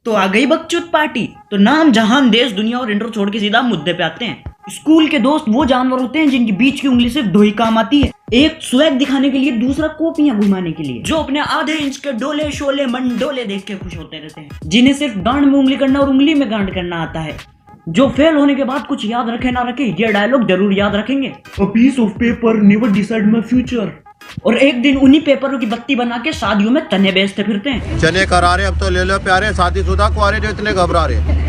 तो आ गई बकचोद पार्टी। तो नाम जहान देश दुनिया और इंट्रो छोड़ के सीधा मुद्दे पे आते हैं। स्कूल के दोस्त वो जानवर होते हैं जिनकी बीच की उंगली सिर्फ दो ही काम आती है, एक स्वैग दिखाने के लिए, दूसरा कॉपियां घुमाने के लिए, जो अपने आधे इंच के डोले शोले मंडोले देख के खुश होते रहते हैं, जिन्हें सिर्फ गांड में उंगली करना और उंगली में गांड करना आता है, जो फेल होने के बाद कुछ याद रखे ना रखे ये डायलॉग जरूर याद रखेंगे। A piece of paper never decide my future। और एक दिन उन्हीं पेपरों की बत्ती बना के शादियों में चने बेचते फिरते हैं। चने करा रहे अब तो ले लो प्यारे, शादीशुदा कुंवारे जो इतने घबरा रहे।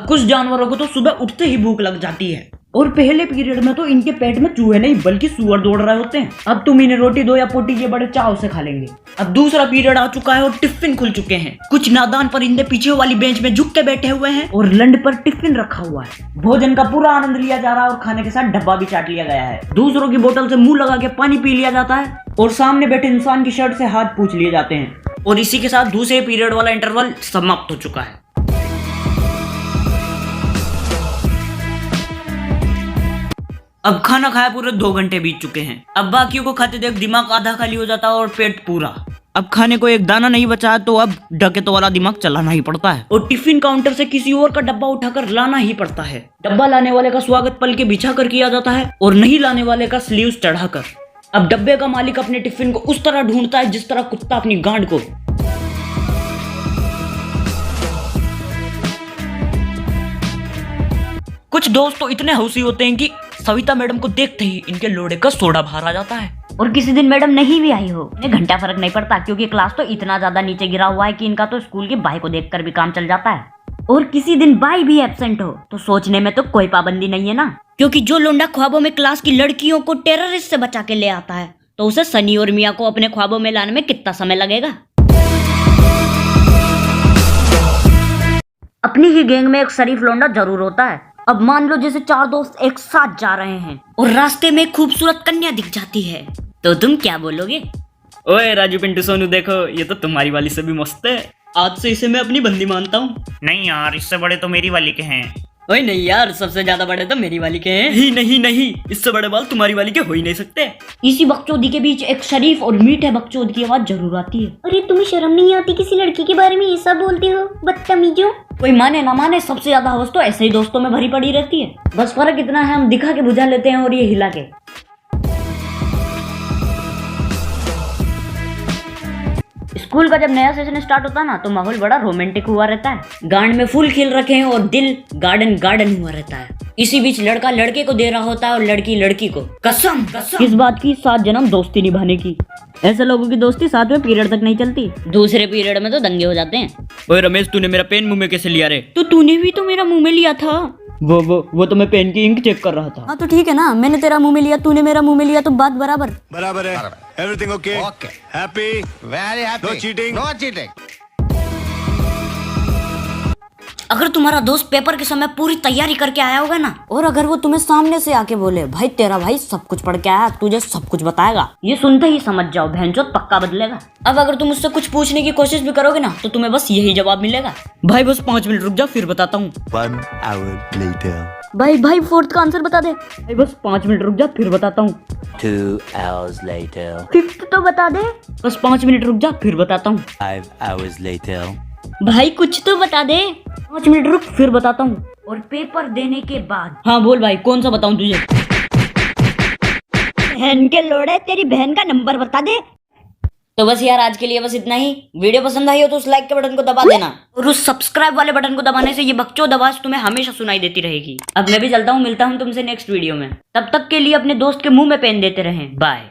कुछ जानवरों को तो सुबह उठते ही भूख लग जाती है और पहले पीरियड में तो इनके पेट में चूहे नहीं बल्कि सुअर दौड़ रहे होते हैं। अब तुम इन्हें रोटी दो या पोटी ये बड़े चाव से खा लेंगे। अब दूसरा पीरियड आ चुका है और टिफिन खुल चुके हैं। कुछ नादान परिंदे पीछे वाली बेंच में झुक के बैठे हुए हैं और लंड पर टिफिन रखा हुआ है। भोजन का पूरा आनंद लिया जा रहा है और खाने के साथ डब्बा भी चाट लिया गया है। दूसरों की बोतल से मुंह लगा के पानी पी लिया जाता है और सामने बैठे इंसान की शर्ट से हाथ पूछ लिए जाते हैं। और इसी के साथ दूसरे पीरियड वाला इंटरवल समाप्त हो चुका है। अब खाना खाया पूरे 2 घंटे बीत चुके हैं। अब बाकियों को खाते देख दिमाग आधा खाली हो जाता है और पेट पूरा। अब खाने को एक दाना नहीं बचा तो अब डकैतों वाला दिमाग चलाना ही पड़ता है और टिफिन काउंटर से किसी और का डब्बा उठाकर लाना ही पड़ता है। डब्बा लाने वाले का स्वागत पल के बिछा कर किया जाता है और नहीं लाने वाले का स्लीव्स चढ़ाकर। अब डब्बे का मालिक अपने टिफिन को उस तरह ढूंढता है जिस तरह कुत्ता अपनी गांड को। कुछ दोस्त तो इतने हौसी होते हैं कि सविता मैडम को देखते ही इनके लोड़े का सोडा बाहर आ जाता है। और किसी दिन मैडम नहीं भी आई हो, इन्हें घंटा फर्क नहीं पड़ता क्योंकि क्लास तो इतना ज्यादा नीचे गिरा हुआ है कि इनका तो स्कूल की बाई को देखकर भी काम चल जाता है। और किसी दिन बाई भी एब्सेंट हो तो सोचने में तो कोई पाबंदी नहीं है ना, क्योंकि जो लोंडा ख्वाबों में क्लास की लड़कियों को टेररिस्ट से बचा के ले आता है तो उसे सनी और मिया को अपने ख्वाबों में लाने में कितना समय लगेगा। अपनी ही गैंग में एक शरीफ लोंडा जरूर होता है। अब मान लो जैसे 4 दोस्त एक साथ जा रहे हैं और रास्ते में खूबसूरत कन्या दिख जाती है तो तुम क्या बोलोगे? ओए राजू पिंटू सोनू, देखो ये तो तुम्हारी वाली से भी मस्त है। आज से इसे मैं अपनी बंदी मानता हूँ। नहीं यार, इससे बड़े तो मेरी वाली के हैं। ओए नहीं यार, सबसे ज्यादा बड़े तो मेरी वाली के हैं। ही नहीं, इससे बड़े बाल तुम्हारी वाली के हो ही नहीं सकते। इसी बकचोदी के बीच एक शरीफ और मीठे बकचोद की आवाज जरूर आती है। अरे तुम्हें शर्म नहीं आती किसी लड़की के बारे में ये सब बोलते हो, बदतमीजों। कोई माने ना माने सबसे ज्यादा हवस तो ऐसे ही दोस्तों में भरी पड़ी रहती है। बस फर्क इतना है हम दिखा के बुझा लेते हैं और ये हिला के। स्कूल का जब नया सेशन स्टार्ट होता है ना तो माहौल बड़ा रोमांटिक हुआ रहता है। गांड में फूल खिल रखे हैं और दिल गार्डन हुआ रहता है। इसी बीच लड़का लड़के को दे रहा होता है और लड़की लड़की को कसम किस बात की? 7 जन्म दोस्ती निभाने की। ऐसे लोगों की दोस्ती 7वें पीरियड तक नहीं चलती, दूसरे पीरियड में तो दंगे हो जाते हैं। ओए रमेश, तूने मेरा पेन मुंह में कैसे लिया रे? तो तूने भी तो मेरा मुंह में लिया था। वो तो मैं पेन की इंक चेक कर रहा था। हाँ तो ठीक है ना, मैंने तेरा मुंह में लिया, तूने मेरा मुंह में लिया तो बात बराबर बराबर है। Everything okay? Happy? Very happy. No cheating. अगर तुम्हारा दोस्त पेपर के समय पूरी तैयारी करके आया होगा ना, और अगर वो तुम्हें सामने से आके बोले भाई तेरा भाई सब कुछ पढ़ के आया, तुझे सब कुछ बताएगा, ये सुनते ही समझ जाओ भैंचोद पक्का बदलेगा। अब अगर तुम उससे कुछ पूछने की कोशिश भी करोगे ना तो तुम्हें बस यही जवाब मिलेगा, भाई बस 5 मिनट रुक जा फिर बताता हूँ। 1 hour later। भाई 4th का आंसर बता दे। भाई बस 5 मिनट रुक जा फिर बताता हूँ। 2 hours later। 5th तो बता दे। बस 5 मिनट रुक जा फिर बताता हूँ। 5 hours later। भाई कुछ तो बता दे। 5 मिनट रुक फिर बताता हूँ। और पेपर देने के बाद हाँ बोल भाई, कौन सा बताऊँ तुझे? बहन के लोड़े, तेरी बहन का नंबर बता दे। तो बस यार आज के लिए बस इतना ही। वीडियो पसंद आई हो तो उस लाइक के बटन को दबा देना और उस सब्सक्राइब वाले बटन को दबाने से ये बकचोद आवाज तुम्हें हमेशा सुनाई देती रहेगी। अब मैं भी चलता हूँ, मिलता हूँ तुमसे नेक्स्ट वीडियो में। तब तक के लिए अपने दोस्त के मुंह में पेन देते रहें। बाय।